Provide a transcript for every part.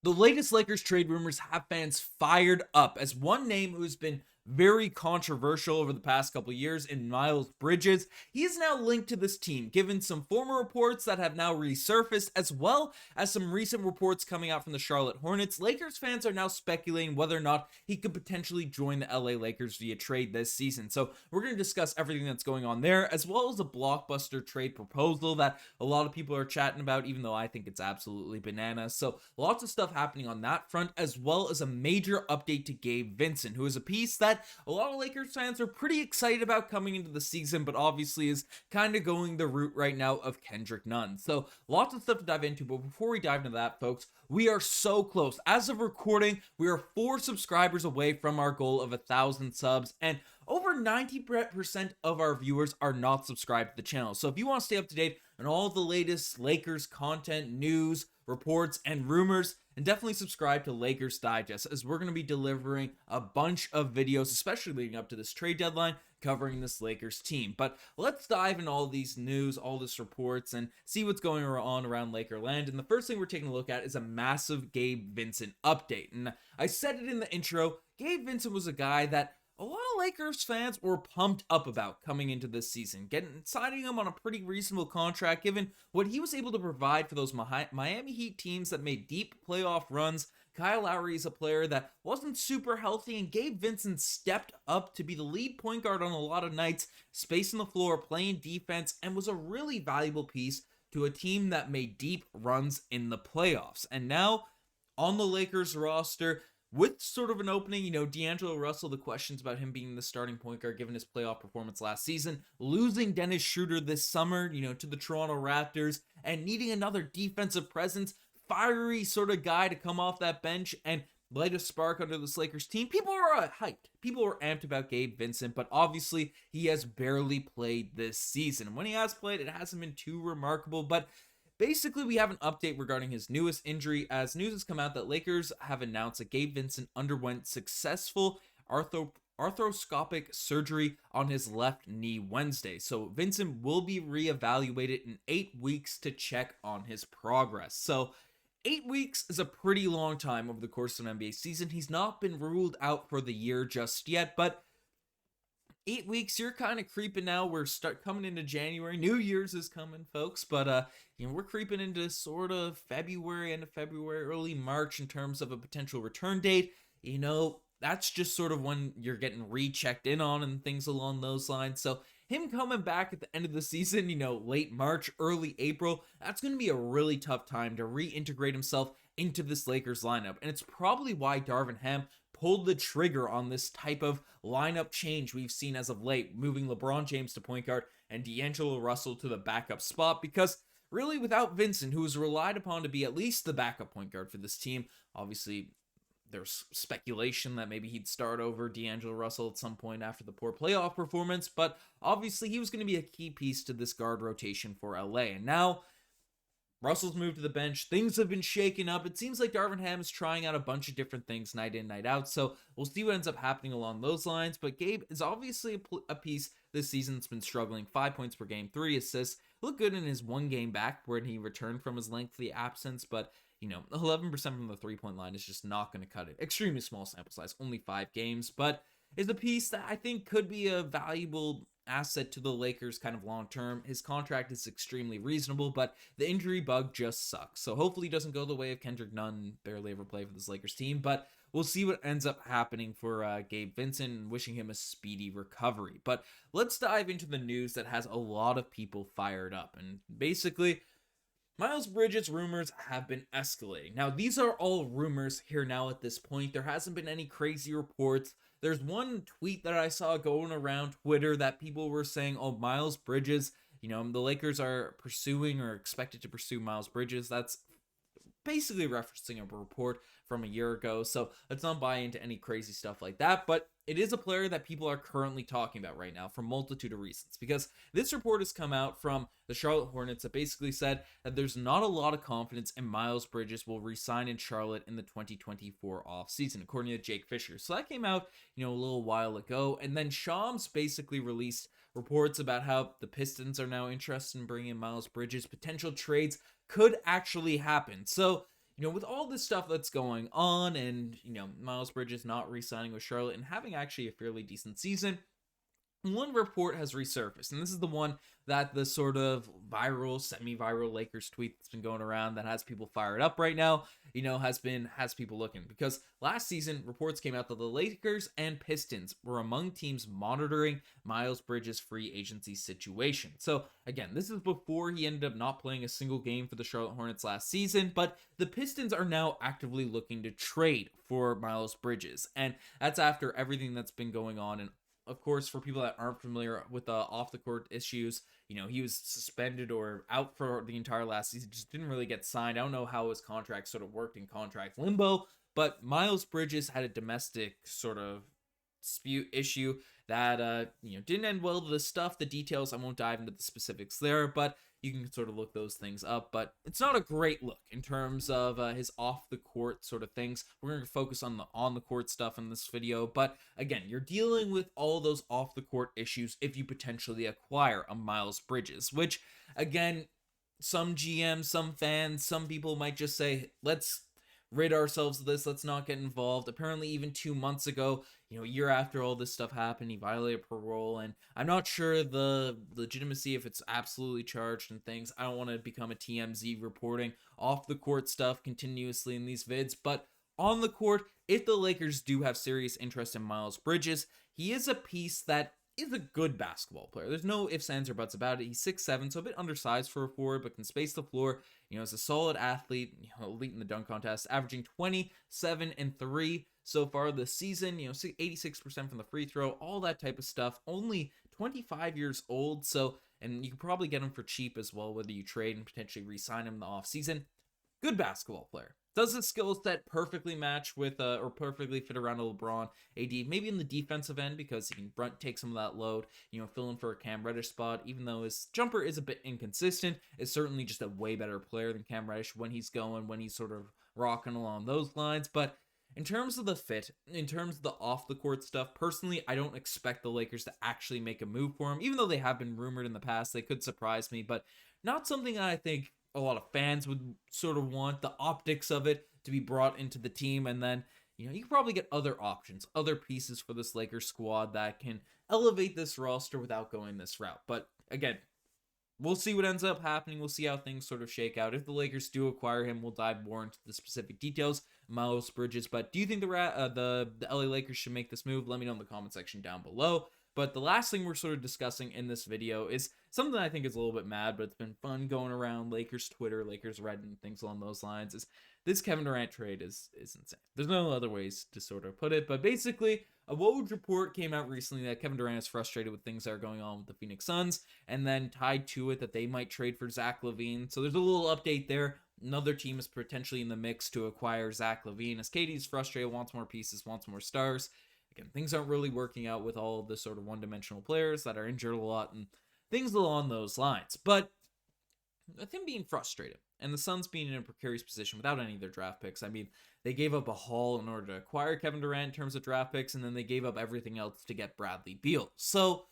The latest Lakers trade rumors have fans fired up as one name who's been very controversial over the past couple years in Miles Bridges. He is now linked to this team, given some former reports that have now resurfaced, as well as some recent reports coming out from the Charlotte Hornets. Lakers fans are now speculating whether or not he could potentially join the LA Lakers via trade this season. So we're going to discuss everything that's going on there, as well as a blockbuster trade proposal that a lot of people are chatting about, even though I think it's absolutely bananas. So lots of stuff happening on that front, as well as a major update to Gabe Vincent, who is a piece that a lot of Lakers fans are pretty excited about coming into the season, but obviously is kind of going the route right now of Kendrick Nunn. So lots of stuff to dive into, but before we dive into that, folks, we are so close. As of recording, we are 4 subscribers away from our goal of 1,000 subs, and over 90% of our viewers are not subscribed to the channel. So if you want to stay up to date on all the latest Lakers content, news, reports, and rumors, and definitely subscribe to Lakers Digest, as we're going to be delivering a bunch of videos, especially leading up to this trade deadline, covering this Lakers team. But let's dive into all these news, all this reports, and see what's going on around Lakerland. And the first thing we're taking a look at is a massive Gabe Vincent update. And I said it in the intro, Gabe Vincent was a guy that a lot of Lakers fans were pumped up about coming into this season, signing him on a pretty reasonable contract given what he was able to provide for those Miami Heat teams that made deep playoff runs. Kyle Lowry is a player that wasn't super healthy, and Gabe Vincent stepped up to be the lead point guard on a lot of nights, spacing the floor, playing defense, and was a really valuable piece to a team that made deep runs in the playoffs. And now on the Lakers roster, with sort of an opening, D'Angelo Russell, the questions about him being the starting point guard given his playoff performance last season, losing Dennis Schroeder this summer, to the Toronto Raptors, and needing another defensive presence, fiery sort of guy to come off that bench and light a spark under this Lakers team. People are hyped. People are amped about Gabe Vincent, but obviously he has barely played this season. When he has played, it hasn't been too remarkable, but basically, we have an update regarding his newest injury, as news has come out that Lakers have announced that Gabe Vincent underwent successful arthroscopic surgery on his left knee Wednesday. So Vincent will be reevaluated in 8 weeks to check on his progress. So 8 weeks is a pretty long time over the course of an NBA season. He's not been ruled out for the year just yet, but 8 weeks, you're kind of creeping now. We're coming into January. New Year's is coming, folks. But, we're creeping into sort of February, end of February, early March in terms of a potential return date. That's just sort of when you're getting rechecked in on and things along those lines. So him coming back at the end of the season, late March, early April, that's going to be a really tough time to reintegrate himself into this Lakers lineup. And it's probably why Darvin Ham pulled the trigger on this type of lineup change we've seen as of late, moving LeBron James to point guard and D'Angelo Russell to the backup spot, because really without Vincent, who is relied upon to be at least the backup point guard for this team, obviously there's speculation that maybe he'd start over D'Angelo Russell at some point after the poor playoff performance, but obviously he was going to be a key piece to this guard rotation for LA. And now Russell's moved to the bench. Things have been shaken up. It seems like Darvin Ham is trying out a bunch of different things night in, night out. So we'll see what ends up happening along those lines. But Gabe is obviously a piece this season that's been struggling. 5 points per game, 3 assists. Looked good in his one game back when he returned from his lengthy absence. But, 11% from the three-point line is just not going to cut it. Extremely small sample size, only 5 games. But is a piece that I think could be a valuable asset to the Lakers kind of long term. His contract is extremely reasonable, but the injury bug just sucks. So hopefully he doesn't go the way of Kendrick Nunn, barely ever play for this Lakers team, but we'll see what ends up happening for Gabe Vincent, and wishing him a speedy recovery. But let's dive into the news that has a lot of people fired up. And basically, Miles Bridges rumors have been escalating. Now, these are all rumors here now at this point. There hasn't been any crazy reports. There's one tweet that I saw going around Twitter that people were saying, oh, Miles Bridges, the Lakers are pursuing or expected to pursue Miles Bridges. That's basically referencing a report from a year ago. So let's not buy into any crazy stuff like that. But it is a player that people are currently talking about right now for a multitude of reasons, because this report has come out from the Charlotte Hornets that basically said that there's not a lot of confidence in Miles Bridges will re-sign in Charlotte in the 2024 offseason, according to Jake Fisher. So that came out, a little while ago. And then Shams basically released reports about how the Pistons are now interested in bringing in Miles Bridges. Potential trades could actually happen. So with all this stuff that's going on and, Miles Bridges not re-signing with Charlotte and having actually a fairly decent season, one report has resurfaced, and this is the one that the sort of viral, semi-viral Lakers tweet that's been going around that has people fired up right now, has people looking. Because last season, reports came out that the Lakers and Pistons were among teams monitoring Miles Bridges' free agency situation. So again, this is before he ended up not playing a single game for the Charlotte Hornets last season, but the Pistons are now actively looking to trade for Miles Bridges, and that's after everything that's been going on. And of course, for people that aren't familiar with the off-the-court issues, he was suspended or out for the entire last season, just didn't really get signed. I don't know how his contract sort of worked in contract limbo, but Miles Bridges had a domestic sort of dispute issue that, didn't end well. The details, I won't dive into the specifics there, but you can sort of look those things up. But it's not a great look in terms of his off-the-court sort of things. We're going to focus on the on-the-court stuff in this video. But again, you're dealing with all those off-the-court issues if you potentially acquire a Miles Bridges, which, again, some GMs, some fans, some people might just say, let's rid ourselves of this, let's not get involved. Apparently, even 2 months ago, a year after all this stuff happened, he violated parole, and I'm not sure the legitimacy if it's absolutely charged and things. I don't want to become a TMZ reporting off the court stuff continuously in these vids, but on the court, if the Lakers do have serious interest in Miles Bridges, he is a piece that is a good basketball player. There's no ifs, ands, or buts about it. He's 6'7", so a bit undersized for a forward, but can space the floor. Is a solid athlete, elite in the dunk contest, averaging 27 and 3 so far this season. 86% from the free throw, all that type of stuff. Only 25 years old, and you can probably get him for cheap as well, whether you trade and potentially re-sign him in the offseason. Good basketball player. Does his skill set perfectly match with, or perfectly fit around a LeBron, AD? Maybe in the defensive end because he can take some of that load, fill in for a Cam Reddish spot. Even though his jumper is a bit inconsistent, is certainly just a way better player than Cam Reddish when he's sort of rocking along those lines. But in terms of the fit, in terms of the off-the-court stuff, personally, I don't expect the Lakers to actually make a move for him. Even though they have been rumored in the past, they could surprise me, but not something that I think a lot of fans would sort of want. The optics of it to be brought into the team, and then you can probably get other options, other pieces for this Lakers squad that can elevate this roster without going this route. But again, we'll see what ends up happening. We'll see how things sort of shake out. If the Lakers do acquire him, we'll dive more into the specific details, Miles Bridges. But do you think the LA Lakers should make this move? Let me know in the comment section down below. But the last thing we're sort of discussing in this video is something that I think is a little bit mad, but it's been fun going around Lakers Twitter, Lakers Reddit, and things along those lines. Is this Kevin Durant trade is insane. There's no other ways to sort of put it, but basically, a Woj report came out recently that Kevin Durant is frustrated with things that are going on with the Phoenix Suns, and then tied to it that they might trade for Zach LaVine. So there's a little update there. Another team is potentially in the mix to acquire Zach LaVine, as KD's frustrated, wants more pieces, wants more stars. Again, things aren't really working out with all of the sort of one-dimensional players that are injured a lot and things along those lines. But with him being frustrated and the Suns being in a precarious position without any of their draft picks, I mean, they gave up a haul in order to acquire Kevin Durant in terms of draft picks, and then they gave up everything else to get Bradley Beal. So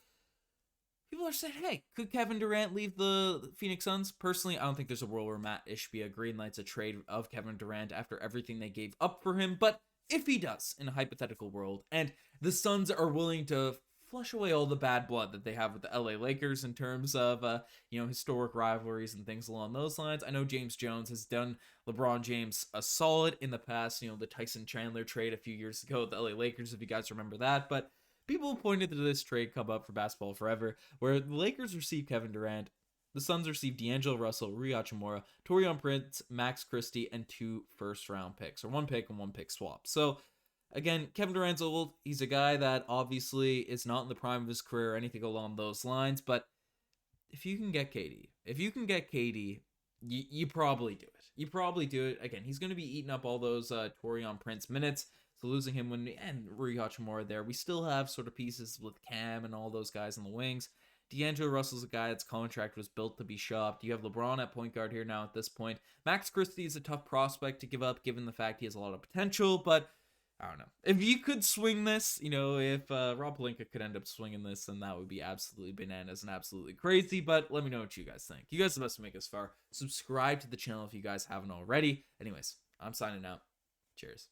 people are saying, hey, could Kevin Durant leave the Phoenix Suns? Personally, I don't think there's a world where Matt Ishbia greenlights a trade of Kevin Durant after everything they gave up for him, but if he does, in a hypothetical world, and the Suns are willing to flush away all the bad blood that they have with the LA Lakers in terms of, historic rivalries and things along those lines. I know James Jones has done LeBron James a solid in the past, the Tyson Chandler trade a few years ago with the LA Lakers, if you guys remember that, but people pointed to this trade come up for Basketball Forever, where the Lakers received Kevin Durant, the Suns received D'Angelo Russell, Rui Hachimura, Taurean Prince, Max Christie, and 2 first-round picks, or 1 pick and 1 pick swap. So, again, Kevin Durant's old. He's a guy that obviously is not in the prime of his career or anything along those lines, but if you can get KD, you probably do it. You probably do it. Again, he's going to be eating up all those Taurean Prince minutes, so losing him and Rui Hachimura there. We still have sort of pieces with Cam and all those guys on the wings. D'Angelo Russell's a guy that's contract was built to be shopped. You have LeBron at point guard here now at this point. Max Christie is a tough prospect to give up given the fact he has a lot of potential, but I don't know. If you could swing this, if Rob Pelinka could end up swinging this, then that would be absolutely bananas and absolutely crazy, but let me know what you guys think. You guys are the best to make us far. Subscribe to the channel if you guys haven't already. Anyways, I'm signing out. Cheers.